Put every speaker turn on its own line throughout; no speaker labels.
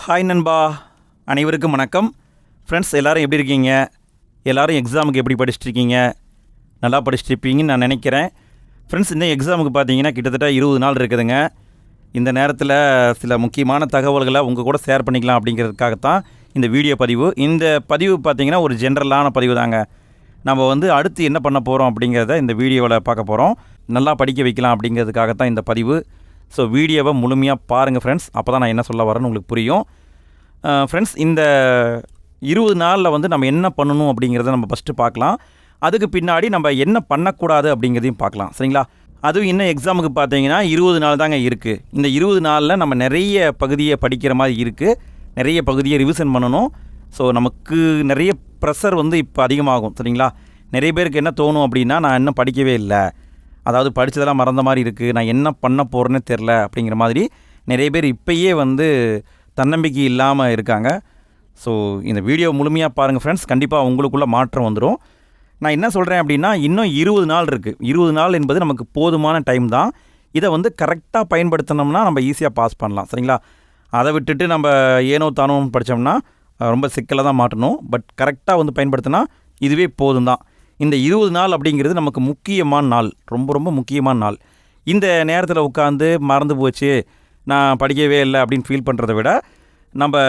Hi நண்பா, அனைவருக்கும் வணக்கம். ஃப்ரெண்ட்ஸ், எல்லோரும் எப்படி இருக்கீங்க? எல்லோரும் எக்ஸாமுக்கு எப்படி படிச்சுட்ருக்கீங்க? நல்லா படிச்சுட்ருப்பீங்கன்னு நான் நினைக்கிறேன். ஃப்ரெண்ட்ஸ், இந்த எக்ஸாமுக்கு பார்த்தீங்கன்னா கிட்டத்தட்ட 20 நாள் இருக்குதுங்க. இந்த நேரத்தில் சில முக்கியமான தகவல்களை உங்கள் கூட ஷேர் பண்ணிக்கலாம் அப்படிங்கிறதுக்காகத்தான் இந்த வீடியோ பதிவு. இந்த பதிவு பார்த்திங்கன்னா ஒரு ஜென்ரலான பதிவு தாங்க. நம்ம அடுத்து என்ன பண்ண போகிறோம் அப்படிங்கிறத இந்த வீடியோவில் பார்க்க போகிறோம். நல்லா படிக்க வைக்கலாம் அப்படிங்கிறதுக்காகத்தான் இந்த பதிவு. ஸோ வீடியோவை முழுமையாக பாருங்கள் ஃப்ரெண்ட்ஸ். அப்போ தான் நான் என்ன சொல்ல வரேன்னு உங்களுக்கு புரியும். ஃப்ரெண்ட்ஸ், இந்த 20 நாளில் நம்ம என்ன பண்ணணும் அப்படிங்கிறத நம்ம ஃபஸ்ட்டு பார்க்கலாம். அதுக்கு பின்னாடி நம்ம என்ன பண்ணக்கூடாது அப்படிங்கிறதையும் பார்க்கலாம், சரிங்களா? அதுவும் இன்னும் எக்ஸாமுக்கு பார்த்தீங்கன்னா 20 நாள் தாங்க இருக்குது. இந்த 20 நாளில் நம்ம நிறைய பகுதியை படிக்கிற மாதிரி இருக்குது. நிறைய பகுதியை ரிவிஷன் பண்ணணும். ஸோ நமக்கு நிறைய ப்ரெஷர் இப்போ அதிகமாகும், சரிங்களா? நிறைய பேருக்கு என்ன தோணும் அப்படின்னா, நான் இன்னும் படிக்கவே இல்லை, அதாவது படித்ததெல்லாம் மறந்த மாதிரி இருக்குது, நான் என்ன பண்ண போகிறேன்னு தெரில அப்படிங்கிற மாதிரி நிறைய பேர் இப்போயே தன்னம்பிக்கை இல்லாமல் இருக்காங்க. ஸோ இந்த வீடியோ முழுமையாக பாருங்கள் ஃப்ரெண்ட்ஸ். கண்டிப்பாக உங்களுக்குள்ளே மாற்றம் வந்துடும். நான் என்ன சொல்கிறேன் அப்படின்னா, இன்னும் 20 நாள் இருக்குது. 20 நாள் என்பது நமக்கு போதுமான டைம் தான். இதை கரெக்டாக பயன்படுத்தினோம்னா நம்ம ஈஸியாக பாஸ் பண்ணலாம், சரிங்களா? அதை விட்டுட்டு நம்ம ஏனோ தானோ படித்தோம்னா ரொம்ப சிக்கலை தான் மாட்டணும். பட் கரெக்டாக பயன்படுத்தினா இதுவே போதும் தான். இந்த 20 நாள் அப்படிங்கிறது நமக்கு முக்கியமான நாள், ரொம்ப ரொம்ப முக்கியமான நாள். இந்த நேரத்தில் உட்காந்து மறந்து போச்சு, நான் படிக்கவே இல்லை அப்படின்னு ஃபீல் பண்ணுறதை விட, நம்ம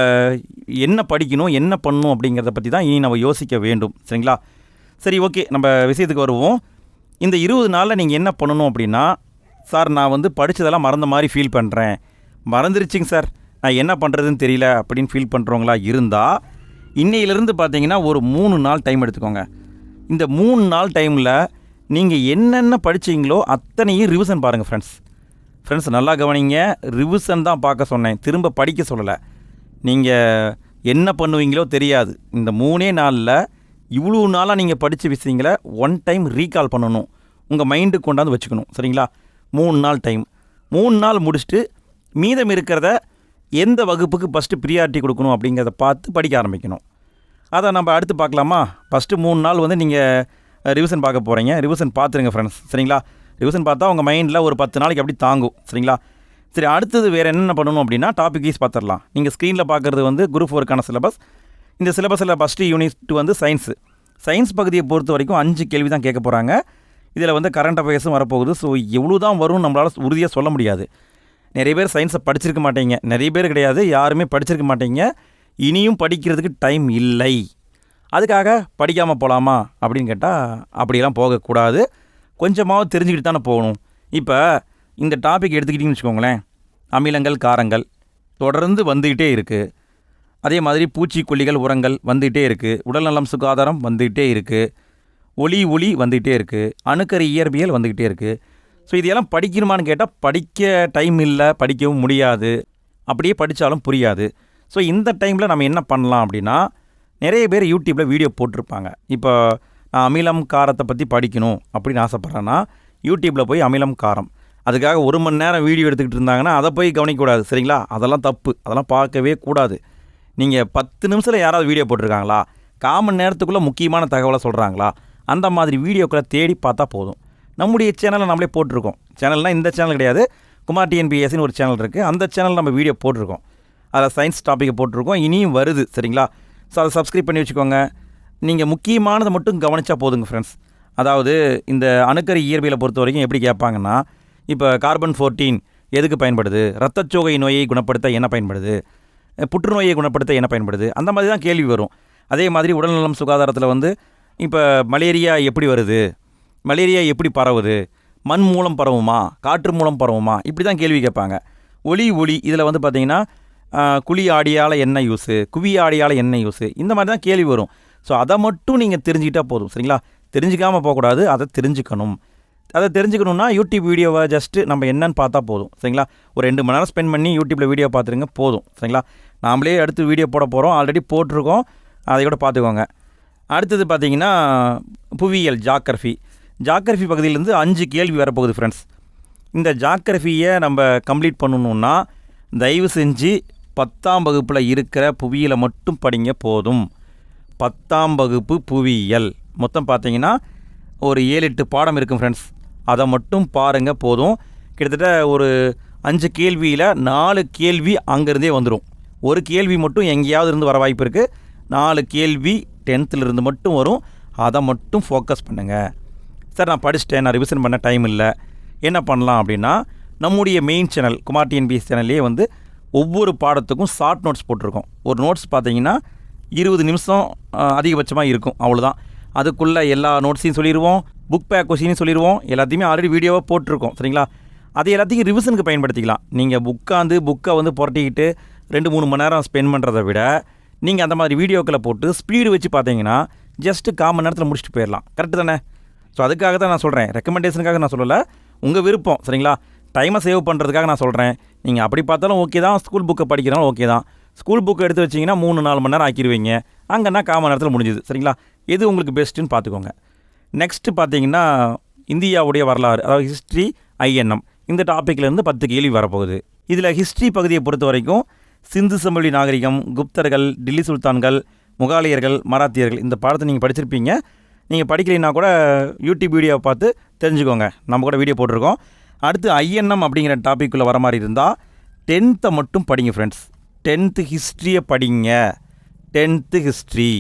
என்ன படிக்கணும், என்ன பண்ணணும் அப்படிங்கிறத பற்றி தான் இனி நம்ம யோசிக்க வேண்டும், சரிங்களா? சரி, ஓகே, நம்ம விஷயத்துக்கு வருவோம். இந்த 20 நாளில் நீங்கள் என்ன பண்ணணும் அப்படின்னா, சார் நான் படித்ததெல்லாம் மறந்த மாதிரி ஃபீல் பண்ணுறேன், மறந்துருச்சுங்க சார், நான் என்ன பண்ணுறதுன்னு தெரியல அப்படின்னு ஃபீல் பண்ணுறவங்களா இருந்தால், இன்னையிலேருந்து பார்த்தீங்கன்னா ஒரு 3 நாள் டைம் எடுத்துக்கோங்க. இந்த 3 நாள் டைமில் நீங்கள் என்னென்ன படித்தீங்களோ அத்தனையும் ரிவிஷன் பாருங்கள் ஃப்ரெண்ட்ஸ். நல்லா கவனிங்க. ரிவிஷன் தான் பார்க்க சொன்னேன், திரும்ப படிக்க சொல்லலை. நீங்கள் என்ன பண்ணுவீங்களோ தெரியாது. இந்த 3 நாளில் இவ்வளோ நாளாக நீங்கள் படித்த விஷயங்களை ஒன் டைம் ரீகால் பண்ணணும், உங்கள் மைண்டுக்கு கொண்டாந்து வச்சுக்கணும், சரிங்களா? 3 நாள் டைம். 3 நாள் முடிச்சுட்டு மீதம் இருக்கிறத எந்த வகுப்புக்கு ஃபஸ்ட்டு ப்ரியாரிட்டி கொடுக்கணும் அப்படிங்கிறத பார்த்து படிக்க ஆரம்பிக்கணும். அதை நம்ம அடுத்து பார்க்கலாமா? ஃபஸ்ட்டு 3 நாள் நீங்கள் ரிவிஷன் பார்க்க போகிறீங்க. ரிவிஷன் பார்த்துருங்க ஃப்ரெண்ட்ஸ், சரிங்களா? ரிவிஷன் பார்த்தா உங்கள் மைண்டில் ஒரு 10 நாளைக்கு அப்படி தாங்கும், சரிங்களா? சரி, அடுத்தது வேறு என்னென்ன பண்ணணும் அப்படின்னா, டாபிக் வைஸ் பார்த்துடலாம். நீங்கள் ஸ்க்ரீனில் பார்க்குறது குரூப் 4க்கான சிலபஸ். இந்த சிலபஸில் ஃபஸ்ட்டு யூனிட் சயின்ஸ் பகுதியை பொறுத்த வரைக்கும் 5 கேள்வி தான் கேட்க போகிறாங்க. இதில் கரண்ட் அஃபேர்ஸும் வரப்போகுது. ஸோ எவ்வளோ தான் வரும் நம்மளால் உறுதியாக சொல்ல முடியாது. நிறைய பேர் சயின்ஸை படிச்சிருக்க மாட்டீங்க, நிறைய பேர் கிடையாது, யாருமே படிச்சிருக்க மாட்டீங்க. இனியும் படிக்கிறதுக்கு டைம் இல்லை, அதுக்காக படிக்காமல் போகலாமா அப்படின்னு கேட்டால் அப்படியெல்லாம் போகக்கூடாது. கொஞ்சமாவது தெரிஞ்சுக்கிட்டு தானே போகணும். இப்போ இந்த டாபிக் எடுத்துக்கிட்டிங்கன்னு வச்சுக்கோங்களேன். அமிலங்கள், காரங்கள் தொடர்ந்து வந்துக்கிட்டே இருக்குது. அதே மாதிரி பூச்சிக்கொல்லிகள், உரங்கள் வந்துக்கிட்டே இருக்குது. உடல்நலம், சுகாதாரம் வந்துக்கிட்டே இருக்குது. ஒளி வந்துக்கிட்டே இருக்குது. அணுக்கரு இயற்பியல் வந்துக்கிட்டே இருக்குது. ஸோ இதெல்லாம் படிக்கணுமான்னு கேட்டால் படிக்க டைம் இல்லை, படிக்கவும் முடியாது, அப்படியே படித்தாலும் புரியாது. ஸோ இந்த டைமில் நம்ம என்ன பண்ணலாம் அப்படின்னா, நிறைய பேர் யூடியூப்பில் வீடியோ போட்டிருப்பாங்க. இப்போ நான் அமிலம், காரத்தை பற்றி படிக்கணும் அப்படின்னு ஆசைப்பட்றேன்னா, யூடியூப்பில் போய் அமிலம், காரம், அதுக்காக 1 மணி நேரம் வீடியோ எடுத்துக்கிட்டு இருந்தாங்கன்னா அதை போய் கவனிக்கக்கூடாது, சரிங்களா? அதெல்லாம் தப்பு, அதெல்லாம் பார்க்கவே கூடாது. நீங்கள் 10 நிமிஷத்தில் யாராவது வீடியோ போட்டிருக்காங்களா, 1/4 மணி நேரத்துக்குள்ளே முக்கியமான தகவலை சொல்கிறாங்களா, அந்த மாதிரி வீடியோக்களை தேடி பார்த்தா போதும். நம்முடைய சேனலை நம்மளே போட்டிருக்கோம். சேனல்னால் இந்த சேனல் கிடையாது, குமார் டிஎன்பிஎஸ்சின்னு ஒரு சேனல் இருக்குது. அந்த சேனல் நம்ம வீடியோ போட்டிருக்கோம். அதில் சயின்ஸ் டாப்பிக்கை போட்டிருக்கோம், இனியும் வருது, சரிங்களா? ஸோ அதை சப்ஸ்கிரைப் பண்ணி வச்சுக்கோங்க. நீங்கள் முக்கியமானதை மட்டும் கவனித்தா போதுங்க ஃப்ரெண்ட்ஸ். அதாவது இந்த அணுக்கரு இயற்பியலை பொறுத்த வரைக்கும் எப்படி கேட்பாங்கன்னா, இப்போ கார்பன் 14 எதுக்கு பயன்படுது, இரத்தச்சோகை நோயை குணப்படுத்த என்ன பயன்படுது, புற்றுநோயை குணப்படுத்த என்ன பயன்படுது, அந்த மாதிரி தான் கேள்வி வரும். அதே மாதிரி உடல்நலம், சுகாதாரத்தில் இப்போ மலேரியா எப்படி வருது, மலேரியா எப்படி பரவுது, மண் மூலம் பரவுமா, காற்று மூலம் பரவுமா, இப்படி தான் கேள்வி கேட்பாங்க. ஒளி இதில் பார்த்திங்கன்னா குழி ஆடியால் என்ன யூஸு, குவி ஆடியால் என்ன யூஸு, இந்த மாதிரி தான் கேள்வி வரும். ஸோ அதை மட்டும் நீங்கள் தெரிஞ்சுக்கிட்டால் போதும், சரிங்களா? தெரிஞ்சிக்காமல் போகக்கூடாது, அதை தெரிஞ்சுக்கணும். அதை தெரிஞ்சுக்கணுன்னா யூடியூப் வீடியோவை ஜஸ்ட்டு நம்ம என்னன்னு பார்த்தா போதும், சரிங்களா? ஒரு 2 மணி நேரம் ஸ்பெண்ட் பண்ணி யூடியூப்பில் வீடியோ பார்த்துருங்க, போதும், சரிங்களா? நாமளே அடுத்து வீடியோ போட போகிறோம், ஆல்ரெடி போட்டிருக்கோம், அதை கூட பார்த்துக்கோங்க. அடுத்தது பார்த்திங்கன்னா புவியியல், ஜாகிரஃபி பகுதியிலேருந்து 5 கேள்வி வரப்போகுது ஃப்ரெண்ட்ஸ். இந்த ஜாகிரஃபியை நம்ம கம்ப்ளீட் பண்ணணுன்னா தயவு செஞ்சு 10ஆம் வகுப்பில் இருக்கிற புவியியலை மட்டும் படிங்க, போதும். 10ஆம் வகுப்பு புவியியல் மொத்தம் பார்த்தீங்கன்னா ஒரு 7-8 பாடம் இருக்கும் ஃப்ரெண்ட்ஸ். அதை மட்டும் பாருங்கள், போதும். கிட்டத்தட்ட ஒரு 5 கேள்வியில் 4 கேள்வி அங்கேருந்தே வந்துடும். ஒரு கேள்வி மட்டும் எங்கேயாவது இருந்து வர வாய்ப்பு இருக்குது. 4 கேள்வி 10th இருந்து மட்டும் வரும். அதை மட்டும் ஃபோக்கஸ் பண்ணுங்கள். சார் நான் படிச்சுட்டேன், நான் ரிவிஷன் பண்ண டைம் இல்லை, என்ன பண்ணலாம் அப்படின்னா, நம்முடைய மெயின் சேனல் குமார் டிஎன்பிஎஸ்சி சேனல்லே வந்து ஒவ்வொரு பாடத்துக்கும் ஷார்ட் நோட்ஸ் போட்டிருக்கோம். ஒரு நோட்ஸ் பார்த்தீங்கன்னா 20 நிமிஷம் அதிகபட்சமாக இருக்கும், அவ்வளோதான். அதுக்குள்ளே எல்லா நோட்ஸையும் சொல்லிடுவோம், புக் பேக் கொஸ்டினையும் சொல்லிடுவோம். எல்லாத்தையுமே ஆல்ரெடி வீடியோவாக போட்டிருக்கோம், சரிங்களா? அது எல்லாத்தையும் ரிவிஷனுக்கு பயன்படுத்திக்கலாம். நீங்கள் புக்கை வந்து புரட்டிக்கிட்டு 2-3 மணி நேரம் ஸ்பெண்ட் பண்ணுறதை விட நீங்கள் அந்த மாதிரி வீடியோக்களை போட்டு ஸ்பீடு வச்சு பார்த்தீங்கன்னா ஜஸ்ட்டு 1/4 மணி நேரத்தில் முடிச்சுட்டு போயிடலாம். கரெக்டு தானே? ஸோ அதுக்காக தான் நான் சொல்கிறேன், ரெக்கமெண்டேஷனுக்காக நான் சொல்லலை, உங்கள் விருப்பம், சரிங்களா? டைமை சேவ் பண்ணுறதுக்காக நான் சொல்கிறேன். நீங்கள் அப்படி பார்த்தாலும் ஓகே தான், ஸ்கூல் புக்கை படிக்கிறாலும் ஓகே தான். ஸ்கூல் புக்கை எடுத்து வச்சிங்கன்னா 3-4 மணி நேரம் ஆக்கிடுவீங்க, அங்கன்னா 1/4 மணி நேரத்தில் முடிஞ்சுது, சரிங்களா? எது உங்களுக்கு பெஸ்ட்டுன்னு பார்த்துக்கோங்க. நெக்ஸ்ட்டு பார்த்தீங்கன்னா இந்தியாவுடைய வரலாறு, அதாவது ஹிஸ்ட்ரி INM, இந்த டாப்பிக்லேருந்து 10 கேள்வி வரப்போகுது. இதில் ஹிஸ்ட்ரி பகுதியை பொறுத்த வரைக்கும் சிந்து சமவெளி நாகரிகம், குப்தர்கள், டில்லி சுல்தான்கள், முகாலியர்கள், மராத்தியர்கள், இந்த பாடத்தை நீங்கள் படிச்சிருப்பீங்க. நீங்கள் படிக்கலைன்னா கூட யூடியூப் வீடியோவை பார்த்து தெரிஞ்சுக்கோங்க, நம்ம கூட வீடியோ போட்டிருக்கோம். அடுத்து INM அப்படிங்கிற டாப்பிக்குள்ளே வர மாதிரி இருந்தால் 10th மட்டும் படிங்க ஃப்ரெண்ட்ஸ். 10th ஹிஸ்ட்ரியை படிங்க. 10th ஹிஸ்ட்ரி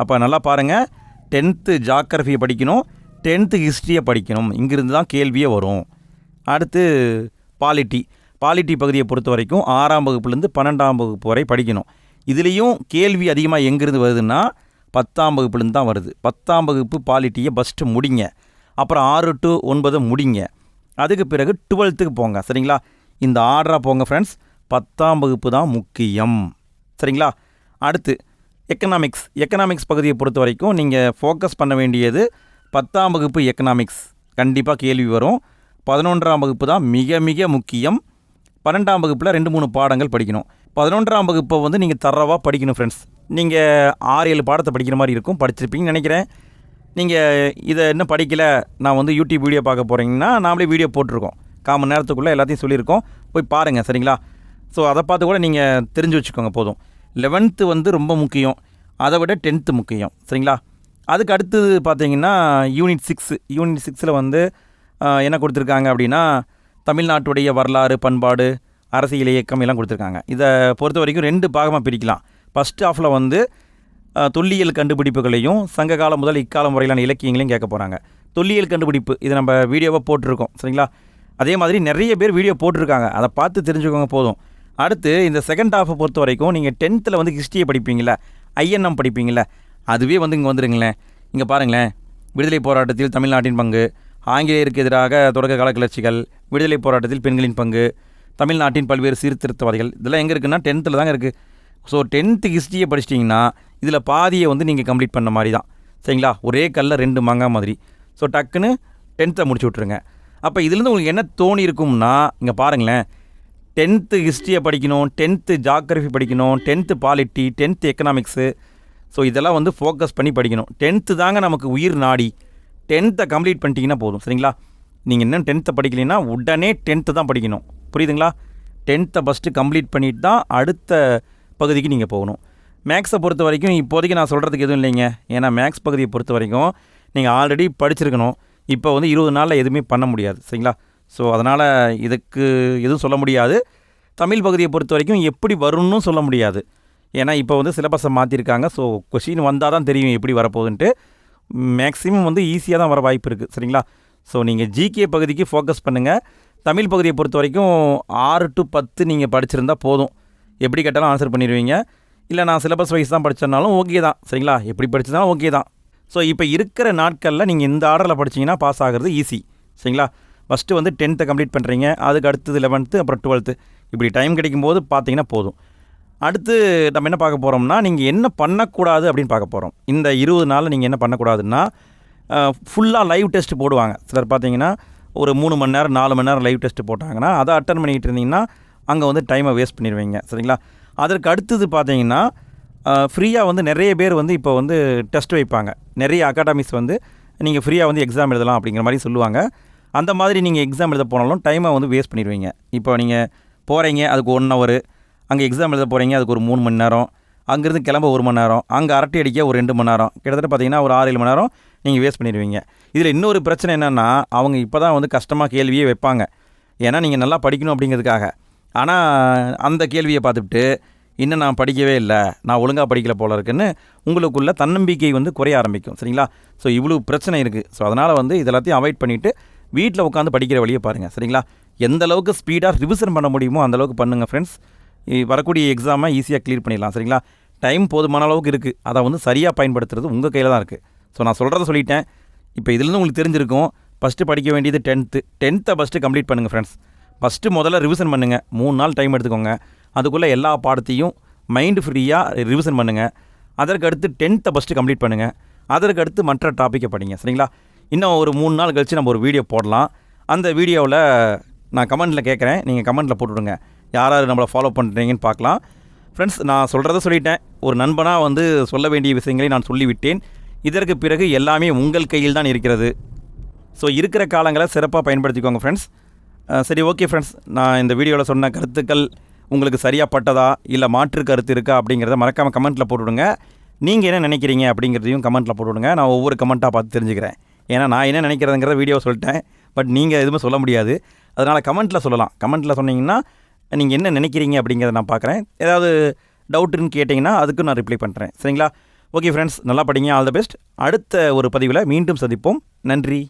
அப்போ நல்லா பாருங்கள், 10th ஜாகிரஃபியை படிக்கணும், 10th ஹிஸ்ட்ரியை படிக்கணும். இங்கிருந்து தான் கேள்வியே வரும். அடுத்து பாலிட்டி பகுதியை பொறுத்த வரைக்கும் 6ஆம் வகுப்புலேருந்து 12ஆம் வகுப்பு வரை படிக்கணும். இதுலேயும் கேள்வி அதிகமாக எங்கேருந்து வருதுன்னா 10ஆம் வகுப்புலேருந்து தான் வருது. 10ஆம் வகுப்பு பாலிட்டியை ஃபஸ்ட்டு முடிங்க, அப்புறம் 6 to 9 முடிங்க, அதுக்கு பிறகு 12th போங்க, சரிங்களா? இந்த ஆர்டராக போங்க ஃப்ரெண்ட்ஸ். 10ஆம் வகுப்பு தான் முக்கியம், சரிங்களா? அடுத்து எக்கனாமிக்ஸ் பகுதியை பொறுத்த வரைக்கும் நீங்கள் ஃபோக்கஸ் பண்ண வேண்டியது 10ஆம் வகுப்பு எக்கனாமிக்ஸ், கண்டிப்பாக கேள்வி வரும். 11ஆம் வகுப்பு தான் மிக மிக முக்கியம். 12ஆம் வகுப்பில் 2-3 பாடங்கள் படிக்கணும். 11ஆம் வகுப்பை வந்து நீங்கள் தரவாக படிக்கணும் ஃப்ரெண்ட்ஸ். நீங்கள் 6-7 பாடத்தை படிக்கிற மாதிரி இருக்கும், படிச்சிருப்பீங்கன்னு நினைக்கிறேன். நீங்கள் இதை இன்னும் படிக்கலை, நான் வந்து யூடியூப் வீடியோ பார்க்க போகிறீங்கன்னா நாமளே வீடியோ போட்டிருக்கோம், 1/4 மணி நேரத்துக்குள்ளே எல்லாத்தையும் சொல்லியிருக்கோம், போய் பாருங்கள், சரிங்களா? ஸோ அதை பார்த்து கூட நீங்கள் தெரிஞ்சு வச்சுக்கோங்க போதும். 11th வந்து ரொம்ப முக்கியம், அதை விட 10th முக்கியம், சரிங்களா? அதுக்கு அடுத்தது பார்த்தீங்கன்னா யூனிட் 6 வந்து என்ன கொடுத்துருக்காங்க அப்படின்னா, தமிழ்நாட்டுடைய வரலாறு, பண்பாடு, அரசியல் இயக்கம் எல்லாம் கொடுத்துருக்காங்க. இதை பொறுத்த வரைக்கும் 2 பாகமாக பிரிக்கலாம். ஃபஸ்ட் ஹாஃபில் வந்து தொல்லியல் கண்டுபிடிப்புகளையும் சங்ககாலம் முதல் இக்காலம் வரையிலான இலக்கியங்களையும் கேட்க போகிறாங்க. தொல்லியல் கண்டுபிடிப்பு இது நம்ம வீடியோவாக போட்டிருக்கோம், சரிங்களா? அதே மாதிரி நிறைய பேர் வீடியோ போட்டிருக்காங்க, அதை பார்த்து தெரிஞ்சுக்கோங்க போதும். அடுத்து இந்த செகண்ட் ஹாஃபை பொறுத்த வரைக்கும் நீங்கள் 10th வந்து ஹிஸ்ட்ரியை படிப்பீங்கள, INM படிப்பீங்கள, அதுவே வந்து இங்கே வந்துடுங்களேன். இங்கே பாருங்களேன், விடுதலை போராட்டத்தில் தமிழ்நாட்டின் பங்கு, ஆங்கிலேயருக்கு எதிராக தொடக்க கால கிளர்ச்சிகள், விடுதலை போராட்டத்தில் பெண்களின் பங்கு, தமிழ்நாட்டின் பல்வேறு சீர்திருத்தவாதிகள், இதெல்லாம் எங்கே இருக்குன்னா 10th தாங்க இருக்குது. ஸோ 10th ஹிஸ்ட்ரியை படிச்சிட்டிங்கன்னா இதில் பாதியை வந்து நீங்கள் கம்ப்ளீட் பண்ண மாதிரி தான், சரிங்களா? ஒரே கல்லில் 2 மாங்காய் மாதிரி. ஸோ டக்குன்னு 10th முடிச்சு விட்ருங்க. அப்போ இதுலேருந்து உங்களுக்கு என்ன தோணி இருக்கும்னா, இங்கே பாருங்களேன், 10th ஹிஸ்ட்ரியை படிக்கணும், 10th ஜாகிரஃபி படிக்கணும், 10th polity, 10th economics. So இதெல்லாம் வந்து ஃபோக்கஸ் பண்ணி படிக்கணும். 10th தாங்க நமக்கு உயிர் நாடி. 10th கம்ப்ளீட் பண்ணிட்டீங்கன்னா போதும், சரிங்களா? நீங்கள் இன்னும் 10th படிக்கலைன்னா உடனே 10th தான் படிக்கணும், புரியுதுங்களா? 10th ஃபஸ்ட்டு கம்ப்ளீட் பண்ணிட்டு தான் அடுத்த பகுதிக்கு நீங்கள் போகணும். மேக்ஸை பொறுத்த வரைக்கும் இப்போதைக்கு நான் சொல்கிறதுக்கு எதுவும் இல்லைங்க. ஏன்னா மேக்ஸ் பகுதியை பொறுத்த வரைக்கும் நீங்கள் ஆல்ரெடி படிச்சிருக்கணும். இப்போ வந்து 20 நாளில் எதுவுமே பண்ண முடியாது, சரிங்களா? ஸோ அதனால் இதுக்கு எதுவும் சொல்ல முடியாது. தமிழ் பகுதியை பொறுத்த வரைக்கும் எப்படி வரும்னு சொல்ல முடியாது. ஏன்னா இப்போ வந்து சிலபஸை மாற்றிருக்காங்க. ஸோ கொஷின் வந்தால் தான் தெரியும் எப்படி வரப்போகுதுன்ட்டு. மேக்ஸிமம் வந்து ஈஸியாக தான் வர வாய்ப்பு இருக்குது, சரிங்களா? ஸோ நீங்கள் ஜிகே பகுதிக்கு ஃபோக்கஸ் பண்ணுங்கள். தமிழ் பகுதியை பொறுத்த வரைக்கும் 6 to 10 நீங்கள் படிச்சிருந்தால் போதும், எப்படி கேட்டாலும் ஆன்சர் பண்ணிடுவீங்க. இல்லை நான் சிலபஸ் வைஸ் தான் படித்தனாலும் ஓகே தான், சரிங்களா? எப்படி படித்ததாலும் ஓகே தான். ஸோ இப்போ இருக்கிற நாட்களில் நீங்கள் இந்த ஆர்டரில் படிச்சிங்கன்னா பாஸ் ஆகிறது ஈஸி, சரிங்களா? ஃபஸ்ட்டு வந்து 10th கம்ப்ளீட் பண்ணுறீங்க, அதுக்கு அடுத்தது 11th, அப்புறம் 12th, இப்படி டைம் கிடைக்கும்போது பார்த்தீங்கன்னா போதும். அடுத்து நம்ம என்ன பார்க்க போகிறோம்னா, நீங்கள் என்ன பண்ணக்கூடாது அப்படின்னு பார்க்க போகிறோம். இந்த 20 நாளில் நீங்கள் என்ன பண்ணக்கூடாதுன்னா, ஃபுல்லாக லைவ் டெஸ்ட் போடுவாங்க. சிலர் பார்த்தீங்கன்னா ஒரு 3 மணி நேரம் 4 மணி நேரம் லைவ் டெஸ்ட் போட்டாங்கன்னா அதை அட்டன் பண்ணிகிட்டு இருந்தீங்கன்னா அங்கே வந்து டைமை வேஸ்ட் பண்ணிடுவீங்க, சரிங்களா? அதற்கு அடுத்தது பார்த்தீங்கன்னா ஃப்ரீயாக வந்து நிறைய பேர் வந்து இப்போ வந்து டெஸ்ட் வைப்பாங்க. நிறைய அகாடமிஸ் வந்து நீங்கள் ஃப்ரீயாக வந்து எக்ஸாம் எழுதலாம் அப்படிங்கிற மாதிரி சொல்லுவாங்க. அந்த மாதிரி நீங்கள் எக்ஸாம் எழுத போனாலும் டைமை வந்து வேஸ்ட் பண்ணிடுவீங்க. இப்போ நீங்கள் போகிறீங்க, அதுக்கு 1 hour, அங்கே எக்ஸாம் எழுத போகிறீங்க, அதுக்கு ஒரு 3 மணி நேரம், அங்கேருந்து கிளம்ப 1 மணி நேரம், அங்கே அரட்டை அடிக்க ஒரு 2 மணி நேரம், கிட்டத்தட்ட பார்த்தீங்கன்னா ஒரு 6-7 மணி நேரம் நீங்கள் வேஸ்ட் பண்ணிடுவீங்க. இதில் இன்னொரு பிரச்சனை என்னென்னா, அவங்க இப்போ தான் வந்து கஷ்டமாக கேள்வியே வைப்பாங்க, ஏன்னா நீங்கள் நல்லா படிக்கணும் அப்படிங்கிறதுக்காக. ஆனால் அந்த கேள்வியை பார்த்துட்டு இன்னும் நான் படிக்கவே இல்லை, நான் ஒழுங்காக படிக்கல போல இருக்குன்னு உங்களுக்குள்ள தன்னம்பிக்கை வந்து குறைய ஆரம்பிக்கும். சரிங்களா? ஸோ இவ்வளோ பிரச்சனை இருக்குது. ஸோ அதனால் வந்து இதெல்லாத்தையும் அவாய்ட் பண்ணிவிட்டு வீட்டில் உட்காந்து படிக்கிற வழியை பாருங்கள். சரிங்களா? எந்த அளவுக்கு ஸ்பீடாக ரிவிஷன் பண்ண முடியுமோ அந்தளவுக்கு பண்ணுங்கள் ஃப்ரெண்ட்ஸ். வரக்கூடிய எக்ஸாமை ஈஸியாக கிளியர் பண்ணிடலாம். சரிங்களா? டைம் போதுமான அளவுக்கு இருக்குது. அதை வந்து சரியாக பயன்படுத்துறது உங்கள் கையில் தான் இருக்குது. ஸோ நான் சொல்கிறத சொல்லிட்டேன். இப்போ இதுலேருந்து உங்களுக்கு தெரிஞ்சிருக்கும். ஃபஸ்ட்டு படிக்க வேண்டியது 10th ஃபஸ்ட்டு கம்ப்ளீட் பண்ணுங்கள் ஃப்ரெண்ட்ஸ். ஃபஸ்ட்டு முதல்ல ரிவிஷன் பண்ணுங்கள். 3 நாள் டைம் எடுத்துக்கோங்க. அதுக்குள்ளே எல்லா பாடத்தையும் மைண்டு ஃப்ரீயாக ரிவிஷன் பண்ணுங்கள். அதற்கு அடுத்து 10th ஃபஸ்ட்டு கம்ப்ளீட் பண்ணுங்கள். அதற்கு அடுத்து மற்ற டாப்பிக்கை படிங்க. சரிங்களா? இன்னும் ஒரு 3 நாள் கழித்து நம்ம ஒரு வீடியோ போடலாம். அந்த வீடியோவில் நான் கமெண்ட்டில் கேட்குறேன், நீங்கள் கமெண்ட்டில் போட்டுவிடுங்க. யார் நம்மளை ஃபாலோ பண்ணுறீங்கன்னு பார்க்கலாம். ஃப்ரெண்ட்ஸ், நான் சொல்கிறத சொல்லிட்டேன். ஒரு நண்பனாக வந்து சொல்ல வேண்டிய விஷயங்களை நான் சொல்லிவிட்டேன். இதற்கு பிறகு எல்லாமே உங்கள் கையில் தான் இருக்கிறது. ஸோ இருக்கிற காலங்களை சிறப்பாக பயன்படுத்திக்கோங்க ஃப்ரெண்ட்ஸ். சரி, ஓகே ஃப்ரெண்ட்ஸ், நான் இந்த வீடியோவில் சொன்ன கருத்துக்கள் உங்களுக்கு சரியாக பட்டதா இல்லை மாற்று கருத்து இருக்கா அப்படிங்கிறத மறக்காமல் கமெண்ட்டில் போட்டுவிடுங்க. நீங்கள் என்ன நினைக்கிறீங்க அப்படிங்கிறதையும் கமெண்ட்டில் போட்டுவிடுங்க. நான் ஒவ்வொரு கமெண்ட்டாக பார்த்து தெரிஞ்சுக்கிறேன். ஏன்னா நான் என்ன நினைக்கிறதுங்கிறத வீடியோ சொல்லிட்டேன், பட் நீங்கள் எதுவுமே சொல்ல முடியாது. அதனால் கமெண்ட்டில் சொல்லலாம். கமெண்ட்டில் சொன்னீங்கன்னா நீங்கள் என்ன நினைக்கிறீங்க அப்படிங்கிறத நான் பார்க்குறேன். ஏதாவது டவுட்டுன்னு கேட்டிங்கன்னா அதுக்கு நான் ரிப்ளை பண்ணுறேன். சரிங்களா? ஓகே ஃப்ரெண்ட்ஸ், நல்லா படிங்க. All the best. அடுத்த ஒரு பதிவில் மீண்டும் சந்திப்போம். நன்றி.